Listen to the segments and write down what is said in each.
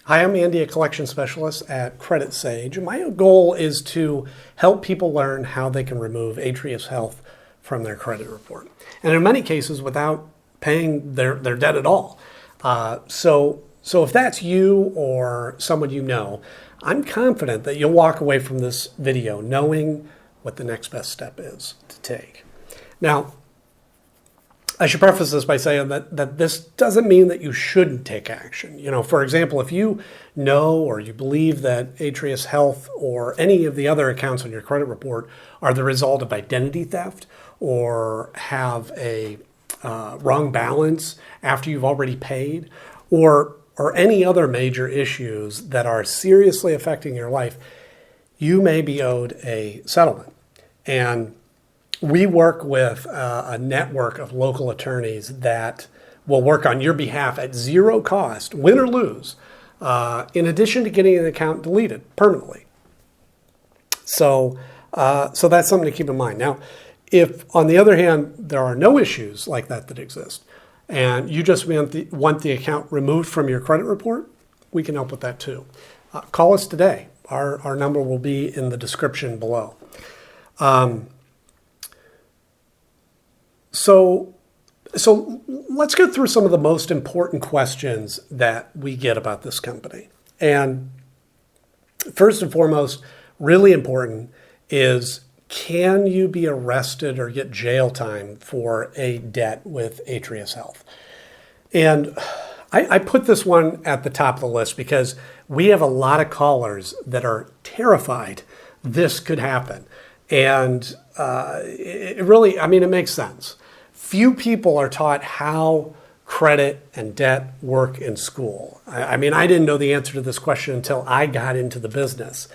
Hi, I'm Andy, a collection specialist at Credit Sage. My goal is to help people learn how they can remove Atrius Health from their credit report. And in many cases, without paying their debt at all. So if that's you or someone you know, I'm confident that you'll walk away from this video knowing what the next best step is to take. Now, I should preface this by saying that this doesn't mean that you shouldn't take action. For example, if you know or you believe that Atrius Health or any of the other accounts on your credit report are the result of identity theft or have a wrong balance after you've already paid, or any other major issues that are seriously affecting your life, you may be owed a settlement. And we work with a network of local attorneys that will work on your behalf at zero cost, win or lose, in addition to getting an account deleted permanently. So that's something to keep in mind. Now, if, on the other hand, there are no issues like that exist, and you just want the account removed from your credit report, we can help with that too. Call us today. Our number will be in the description below. So let's go through some of the most important questions that we get about this company. And first and foremost, really important is, can you be arrested or get jail time for a debt with Atrius Health? And I put this one at the top of the list because we have a lot of callers that are terrified this could happen. And it makes sense. Few people are taught how credit and debt work in school. I didn't know the answer to this question until I got into the business.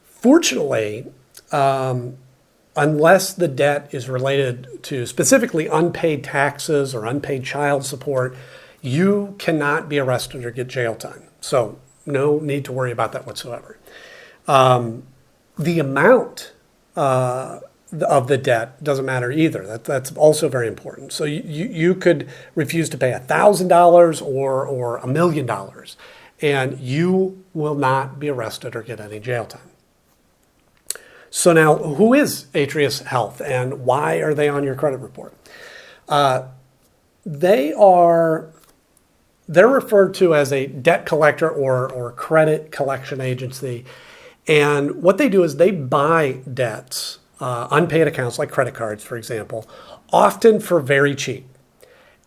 Fortunately, unless the debt is related to specifically unpaid taxes or unpaid child support, you cannot be arrested or get jail time. So no need to worry about that whatsoever. The amount of the debt doesn't matter either. That's also very important. So you could refuse to pay $1,000 or $1 million, and you will not be arrested or get any jail time. So now, who is Atrius Health and why are they on your credit report? They're referred to as a debt collector or credit collection agency. And what they do is they buy debts, unpaid accounts like credit cards, for example, often for very cheap.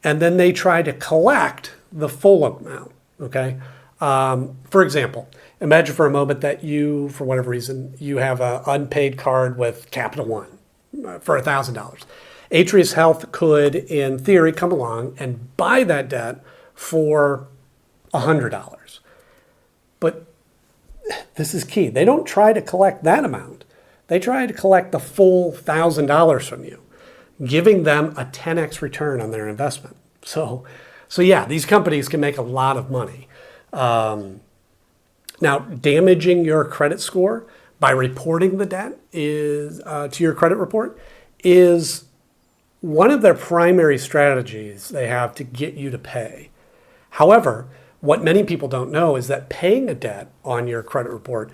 And then they try to collect the full amount, okay? For example, imagine for a moment that you, for whatever reason, you have an unpaid card with Capital One for $1,000. Atrius Health could, in theory, come along and buy that debt for $100. But this is key. They don't try to collect that amount. They try to collect the full $1,000 from you, giving them a 10x return on their investment. So yeah, these companies can make a lot of money. Now, damaging your credit score by reporting the debt to your credit report is one of their primary strategies they have to get you to pay. However, what many people don't know is that paying a debt on your credit report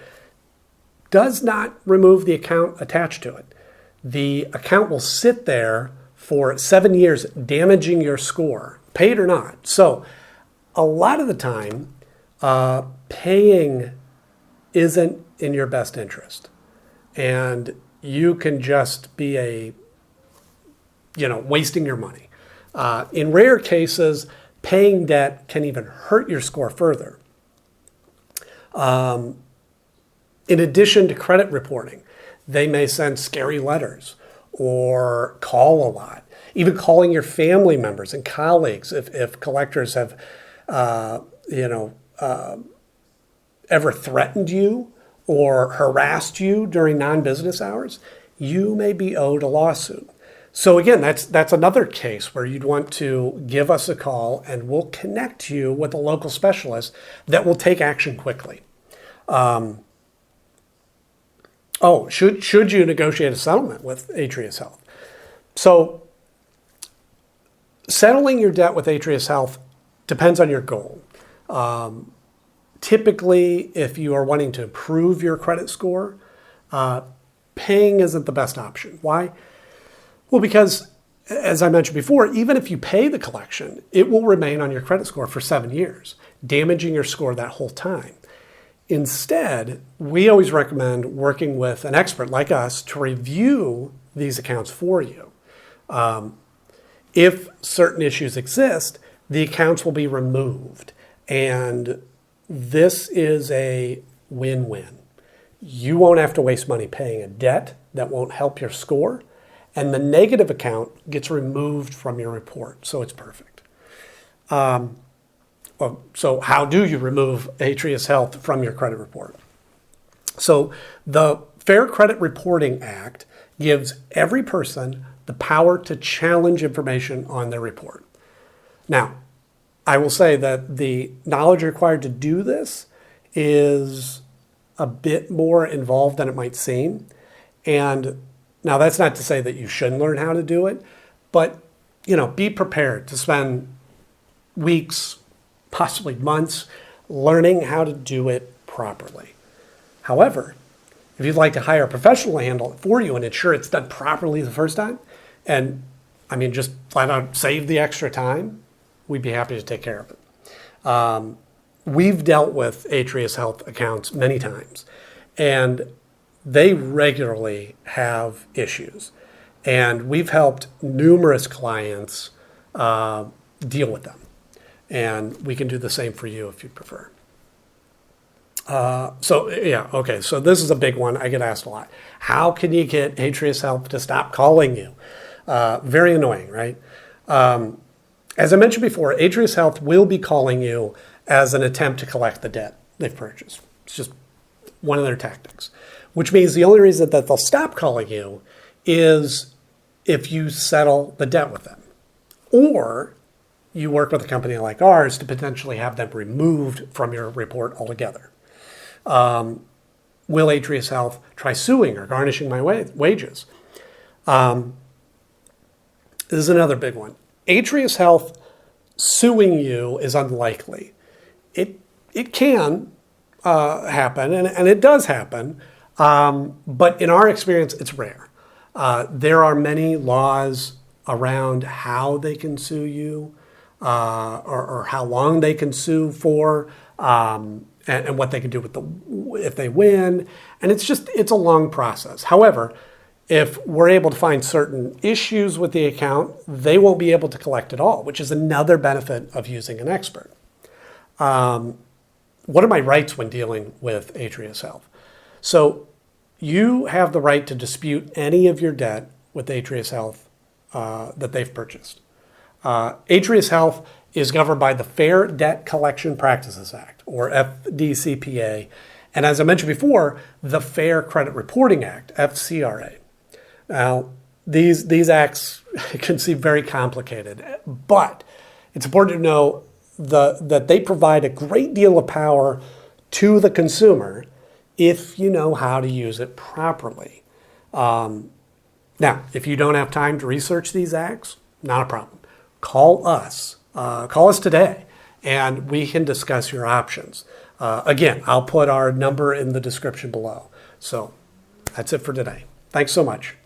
does not remove the account attached to it. The account will sit there for 7 years, damaging your score, paid or not. So a lot of the time, paying isn't in your best interest. And you can just be wasting your money. In rare cases, paying debt can even hurt your score further. In addition to credit reporting, they may send scary letters or call a lot, even calling your family members and colleagues if collectors have, ever threatened you or harassed you during non-business hours, you may be owed a lawsuit. So again, that's another case where you'd want to give us a call and we'll connect you with a local specialist that will take action quickly. Should you negotiate a settlement with Atrius Health? So settling your debt with Atrius Health depends on your goal. Typically, if you are wanting to improve your credit score, paying isn't the best option. Why? Well, because as I mentioned before, even if you pay the collection, it will remain on your credit score for 7 years, damaging your score that whole time. Instead, we always recommend working with an expert like us to review these accounts for you. If certain issues exist, the accounts will be removed. And this is a win-win. You won't have to waste money paying a debt that won't help your score, and the negative account gets removed from your report, so it's perfect. So how do you remove Atrius Health from your credit report? So the Fair Credit Reporting Act gives every person the power to challenge information on their report. Now, I will say that the knowledge required to do this is a bit more involved than it might seem. And now that's not to say that you shouldn't learn how to do it, but be prepared to spend weeks, possibly months, learning how to do it properly. However, if you'd like to hire a professional to handle it for you and ensure it's done properly the first time, and just flat out save the extra time, we'd be happy to take care of it. We've dealt with Atrius Health accounts many times, and they regularly have issues. And we've helped numerous clients deal with them. And we can do the same for you if you prefer. So this is a big one. I get asked a lot. How can you get Atrius Health to stop calling you? Very annoying, right? As I mentioned before, Atrius Health will be calling you as an attempt to collect the debt they've purchased. It's just one of their tactics, which means the only reason that they'll stop calling you is if you settle the debt with them, or you work with a company like ours to potentially have them removed from your report altogether. Will Atrius Health try suing or garnishing my wages? This is another big one. Atrius Health suing you is unlikely. It can happen, and it does happen, but in our experience, it's rare. There are many laws around how they can sue you, or how long they can sue for, and what they can do if they win. And it's a long process. However, if we're able to find certain issues with the account, they won't be able to collect at all, which is another benefit of using an expert. What are my rights when dealing with Atrius Health? So you have the right to dispute any of your debt with Atrius Health that they've purchased. Atrius Health is governed by the Fair Debt Collection Practices Act, or FDCPA, and as I mentioned before, the Fair Credit Reporting Act, FCRA. Now, these acts can seem very complicated, but it's important to know that they provide a great deal of power to the consumer if you know how to use it properly. Now, if you don't have time to research these acts, not a problem. Call us. Call us today, and we can discuss your options. Again, I'll put our number in the description below. So that's it for today. Thanks so much.